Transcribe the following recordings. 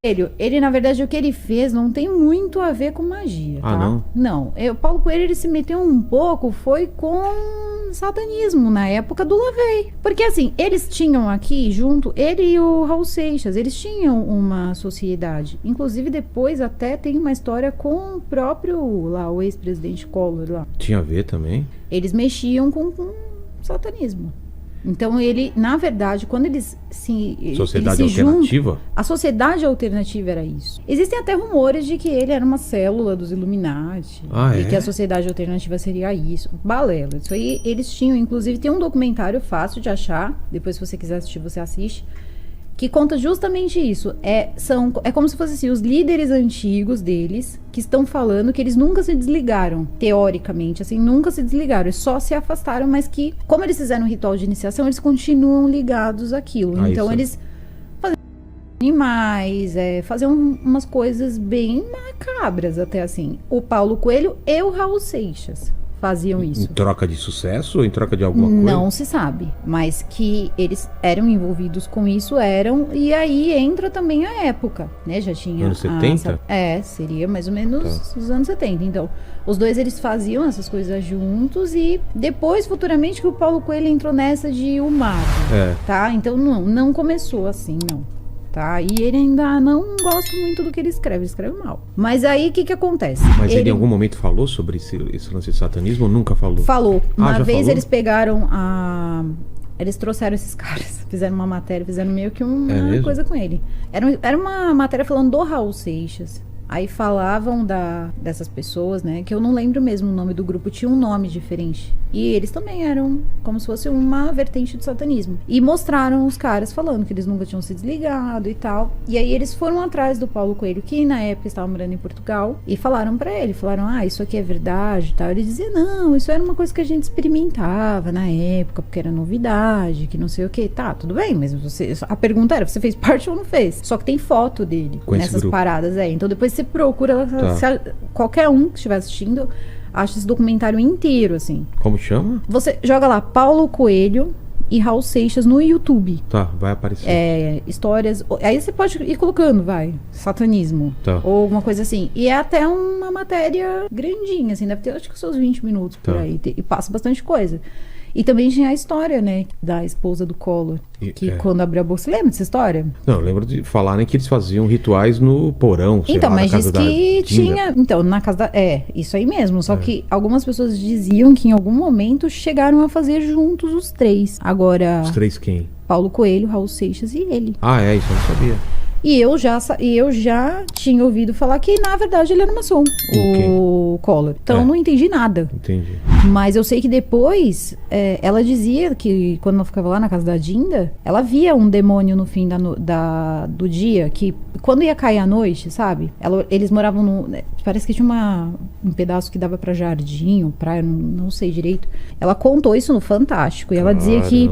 Ele, na verdade, o que ele fez não tem muito a ver com magia, tá? não? Não. O Paulo Coelho, ele se meteu um pouco, foi com satanismo, na época do LaVey. Porque, assim, eles tinham aqui, junto, ele e o Raul Seixas, eles tinham uma sociedade. Inclusive, depois até tem uma história com o próprio, lá, o ex-presidente Collor, lá. Tinha a ver também? Eles mexiam com satanismo. Então, ele, na verdade, quando eles Sociedade eles se alternativa? juntam, a sociedade alternativa era isso. Existem até rumores de que ele era uma célula dos Illuminati. E que a sociedade alternativa seria isso. Balela. Isso aí eles tinham. Inclusive, tem um documentário fácil de achar. Depois, se você quiser assistir, você assiste. Que conta justamente isso. É como se fossem assim, os líderes antigos deles que estão falando que eles nunca se desligaram, teoricamente, assim, nunca se desligaram, eles só se afastaram, mas que, como eles fizeram um ritual de iniciação, eles continuam ligados àquilo. Então, eles faziam animais, faziam umas coisas bem macabras, até assim. O Paulo Coelho e o Raul Seixas faziam isso. Em troca de sucesso ou em troca de alguma coisa? Não se sabe, mas que eles eram envolvidos com isso, e aí entra também a época, né? Já tinha... Anos 70? Seria mais ou menos os anos 70. Então, os dois, eles faziam essas coisas juntos e depois, futuramente, que o Paulo Coelho entrou nessa de o mago, tá? Então, não começou assim, não. Tá? E ele ainda não gosta muito do que ele escreve mal. Mas aí, o que acontece? Mas ele em algum momento falou sobre esse lance de satanismo ou nunca falou? Falou. Uma vez falou? Eles pegaram Eles trouxeram esses caras, fizeram uma matéria, fizeram meio que uma coisa com ele. Era uma matéria falando do Raul Seixas. Aí falavam dessas pessoas, né? Que eu não lembro mesmo o nome do grupo, tinha um nome diferente. E eles também eram como se fosse uma vertente do satanismo. E mostraram os caras falando que eles nunca tinham se desligado e tal. E aí eles foram atrás do Paulo Coelho, que na época estava morando em Portugal, e falaram pra ele, isso aqui é verdade e tal. Ele dizia, não, isso era uma coisa que a gente experimentava na época, porque era novidade, que não sei o que. Tá, tudo bem, mas a pergunta era, você fez parte ou não fez? Só que tem foto dele com nessas paradas, Então depois você procura, qualquer um que estiver assistindo, acha esse documentário inteiro, assim. Como chama? Você joga lá, Paulo Coelho e Raul Seixas no YouTube. Tá, vai aparecer. Histórias... Aí você pode ir colocando, satanismo. Tá. Ou alguma coisa assim. E é até uma matéria grandinha, assim. Deve ter, acho que, seus 20 minutos por aí. E passa bastante coisa. E também tinha a história, né, da esposa do Collor. Que quando abriu a bolsa... Você lembra dessa história? Não, eu lembro de falarem que eles faziam rituais no porão, sei lá, mas diz que tinha... Então, na casa da... isso aí mesmo. Só que algumas pessoas diziam que em algum momento chegaram a fazer juntos os três. Agora... Os três quem? Paulo Coelho, Raul Seixas e ele. Isso eu não sabia. E eu já tinha ouvido falar que, na verdade, ele era maçom, o Collor. Então, eu não entendi nada. Entendi. Mas eu sei que depois, ela dizia que, quando ela ficava lá na casa da Dinda, ela via um demônio no fim do dia, que quando ia cair a noite, sabe? Eles moravam parece que tinha um pedaço que dava pra jardim ou praia, não sei direito. Ela contou isso no Fantástico. E ela dizia que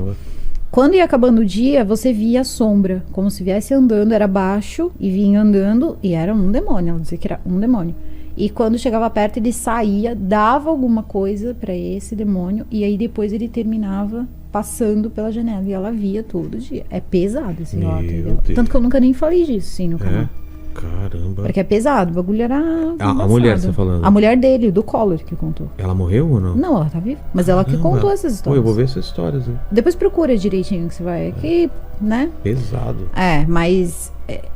quando ia acabando o dia, você via a sombra, como se viesse andando, era baixo, e vinha andando, e era um demônio, ela dizia que era um demônio. E quando chegava perto, ele saía, dava alguma coisa pra esse demônio, e aí depois ele terminava passando pela janela, e ela via todo dia. É pesado esse relato, entendeu? Tanto que eu nunca nem falei disso, sim, no canal. Caramba. Porque é pesado, o bagulho era a mulher, você tá falando? A mulher dele, do Collor, que contou. Ela morreu ou não? Não, ela tá viva. Mas ela que contou essas histórias. Eu vou ver essas histórias. Depois procura direitinho que você vai... Que, né? Pesado. Mas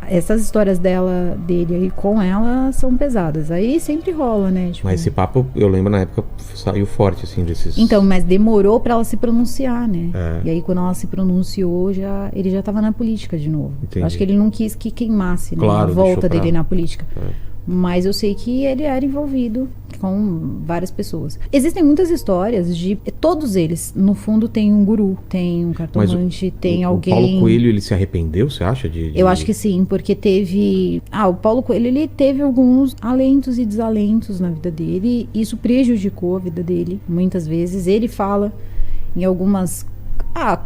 essas histórias dele aí com ela são pesadas. Aí sempre rola, né? Tipo... Mas esse papo, eu lembro na época, saiu forte, assim, desses... Então, mas demorou pra ela se pronunciar, né? É. E aí, quando ela se pronunciou, ele já tava na política de novo. Entendi. Acho que ele não quis que queimasse, né? Claro, A volta deixou dele na política. É. Mas eu sei que ele era envolvido com várias pessoas. Existem muitas histórias de... Todos eles, no fundo, tem um guru, tem um cartomante, tem alguém... O Paulo Coelho, ele se arrependeu, você acha? Eu acho que sim, porque teve... o Paulo Coelho, ele teve alguns alentos e desalentos na vida dele. Isso prejudicou a vida dele, muitas vezes. Ele fala em algumas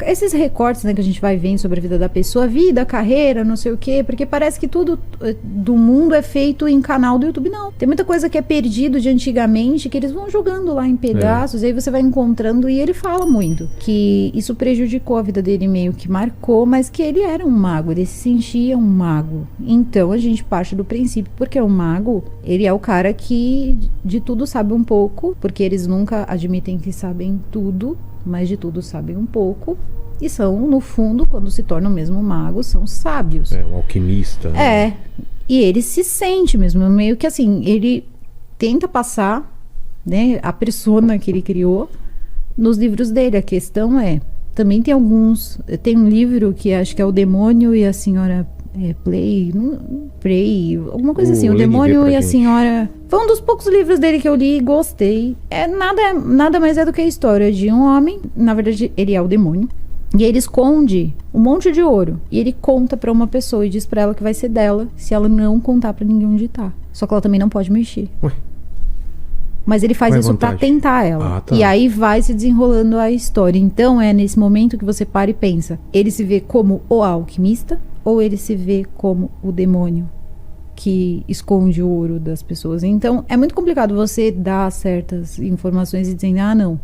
Esses recortes, né, que a gente vai vendo sobre a vida da pessoa, vida, carreira, não sei o quê, porque parece que tudo do mundo é feito em canal do YouTube. Não. Tem muita coisa que é perdido de antigamente, que eles vão jogando lá em pedaços, e aí você vai encontrando, e ele fala muito que isso prejudicou a vida dele, meio que marcou, mas que ele era um mago, ele se sentia um mago. Então a gente parte do princípio, porque o mago, ele é o cara que de tudo sabe um pouco, porque eles nunca admitem que sabem tudo, mas de tudo sabem um pouco. E são, no fundo, quando se tornam mesmo magos, são sábios. Um alquimista. Né? E ele se sente mesmo, meio que assim, ele tenta passar, né, a persona que ele criou nos livros dele. A questão também tem tem um livro que acho que é O Demônio e a Senhora Prey, alguma coisa assim, O Demônio e a Senhora. Foi um dos poucos livros dele que eu li e gostei. Nada mais é do que a história de um homem, na verdade ele é o demônio, e ele esconde um monte de ouro, e ele conta pra uma pessoa e diz pra ela que vai ser dela se ela não contar pra ninguém onde tá. Só que ela também não pode mexer. Ué. Mas ele faz isso pra tentar ela. Tá. E aí vai se desenrolando a história. Então é nesse momento que você para e pensa, ele se vê como o alquimista ou ele se vê como o demônio que esconde o ouro das pessoas? Então é muito complicado você dar certas informações e dizer, não,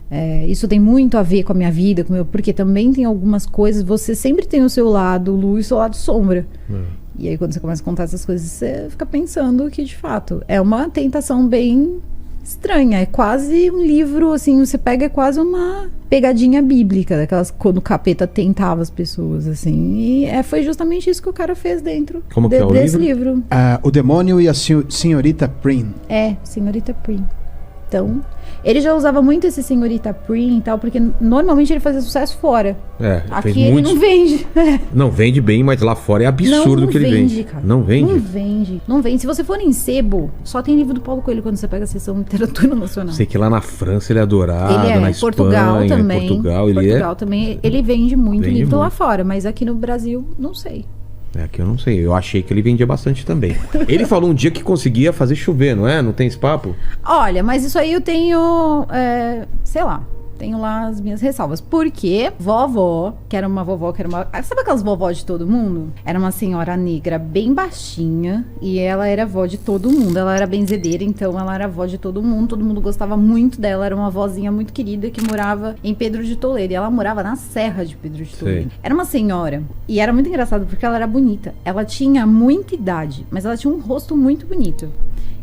isso tem muito a ver com a minha vida, porque também tem algumas coisas, você sempre tem o seu lado luz e o seu lado sombra. E aí quando você começa a contar essas coisas, você fica pensando que de fato é uma tentação bem estranha, é quase um livro, assim, você pega, é quase uma pegadinha bíblica, daquelas quando o capeta tentava as pessoas, assim, e foi justamente isso que o cara fez dentro desse livro. O Demônio e a Senhorita Prim. Senhorita Prim. Então, ele já usava muito esse Senhorita Prim e tal, porque normalmente ele fazia sucesso fora. Aqui ele não vende. Não vende bem, mas lá fora é absurdo o que ele vende. Cara. Não vende? Não vende. Se você for em sebo, só tem livro do Paulo Coelho quando você pega a seção Literatura Nacional. Sei que lá na França ele é adorado, na Espanha, Portugal também. Portugal também. Ele vende muito livro lá fora, mas aqui no Brasil, não sei. Aqui eu não sei, eu achei que ele vendia bastante também. Ele falou um dia que conseguia fazer chover, não é? Não tem esse papo? Olha, mas isso aí eu tenho, sei lá, tenho lá as minhas ressalvas. Porque vovó, que era uma... Sabe aquelas vovós de todo mundo? Era uma senhora negra bem baixinha e ela era avó de todo mundo. Ela era benzedeira, então ela era avó de todo mundo gostava muito dela. Era uma vozinha muito querida que morava em Pedro de Toledo. E ela morava na Serra de Pedro de Toledo. Era uma senhora e era muito engraçado porque ela era bonita. Ela tinha muita idade, mas ela tinha um rosto muito bonito.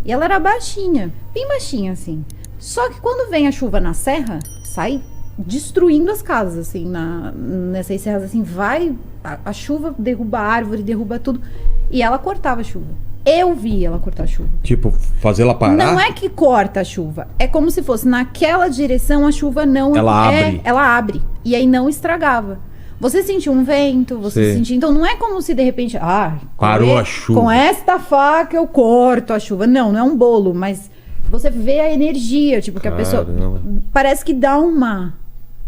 E ela era baixinha, bem baixinha assim. Só que quando vem a chuva na serra, sai destruindo as casas, assim, nessas serras, assim, a chuva derruba a árvore, derruba tudo, e ela cortava a chuva. Eu vi ela cortar a chuva. Tipo, fazer ela parar? Não é que corta a chuva, é como se fosse naquela direção a chuva não... Ela abre, e aí não estragava. Você sentiu um vento, você sentiu... Então não é como se de repente... Parou a chuva. Com esta faca eu corto a chuva. Não é um bolo, mas... Você vê a energia, tipo, que a pessoa... Parece que dá uma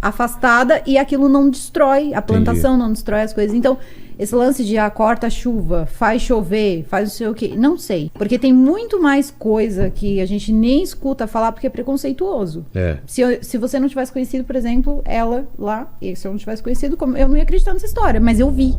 afastada e aquilo não destrói, a plantação não destrói as coisas. Então, esse lance de corta a chuva, faz chover, faz não sei o quê, não sei. Porque tem muito mais coisa que a gente nem escuta falar porque é preconceituoso. Se você não tivesse conhecido, por exemplo, ela lá, e se eu não tivesse conhecido, eu não ia acreditar nessa história, mas eu vi.